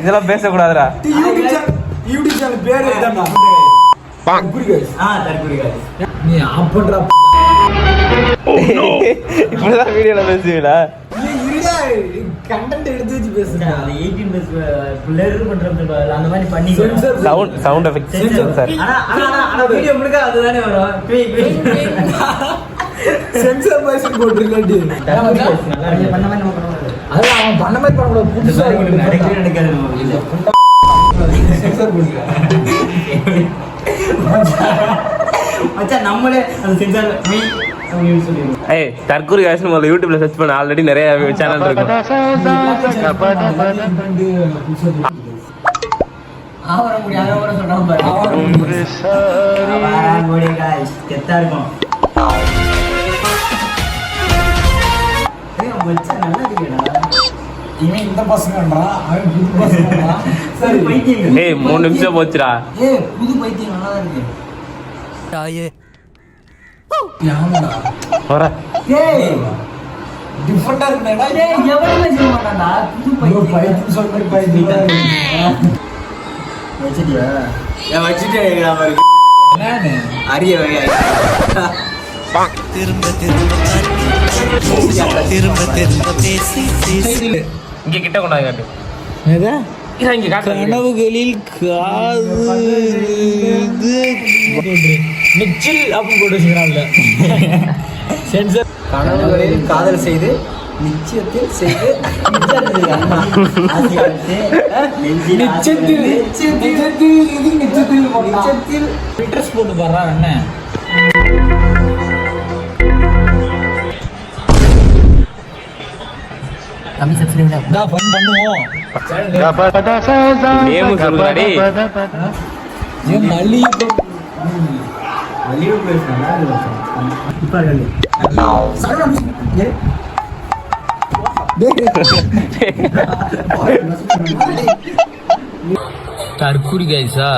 இதெல்லாம் பேசக்கூடாதுடா. YouTube channel பேர் இதுதான்டா. நீ ஆஃப் பண்றா. இப்படிதான் வீடியோல பேசுவீங்களா? கண்டென்ட் எடுத்து வச்சு பேசுங்க. 18+ பிளர் பண்றது அந்த மாதிரி பண்ணி சவுண்ட் எஃபெக்ட் சென்சார். ஆனா வீடியோ முழுக்க அதுதானே வரும். சென்சார் பைசன் போட்டுருக்காடி. நல்லா இருக்கு. பண்ண மாதிரி நம்ம பண்ணணும். அது அவன் பண்ண மாதிரி பண்ணக்கூடாது. புதுசா நடக்காது இல்ல. சென்சார் போடுங்க. மச்சான் நம்மளே அந்த சென்சார் ஏய் தற்கூரி காய்ஸ் முதல்ல யூடியூப்ல சர்ச் பண்ண. ஆல்ரெடி நிறைய சேனல் இருக்கு. ஆவர முடியாத கூட சொல்றான் பாரு. ஆவர गाइस கெத்தா இருக்கும். ஏய் மச்சான் நல்லா இருக்குடா. இவன் இந்த பசங்கன்றா, அவன் புது பசங்கன்றா. சரி பைத்தியம். ஏய் 3 நிமிஷம் போச்சுடா. ஏய் புது பைத்தியம் நல்லா இருக்கு. தாயே யாமடா வர. ஏய் டிஃபரண்டா இருக்குடா. டேய் எவனுமே சொல்ல மாட்டான்டா. புது பைத்தியம் சொல்ற பைத்தியம். வச்சிட்டியா? நான் வச்சிட்டே இருக்கற மாதிரி. என்னன்னு அரிய வகை. திரும்ப பேசி இங்க கிட்ட கொண்டாங்க காட்டு. ஏதா இங்க காட்டு. கனவுகளில் நிச்சில் அப்படி போட்டு வச்சுக்கிறான்ல. சென்சர் கனவுகளில் காதல் செய்து நிச்சயத்தில் செய்து நிச்சயத்தில் ஃபில்டர்ஸ் போட்டு பாடுறா என்ன. கம்மி சப்ஸ்கிரைப் நான் ஃபன் பண்ணுவோம். நேம் சொல்லுடா. ஏன் மல்லிகை வெளியூர் பேசுறாங்க. இப்ப தற்கூரி கைஸா?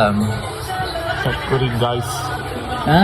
தற்கூரி காய்ஸ். ஆ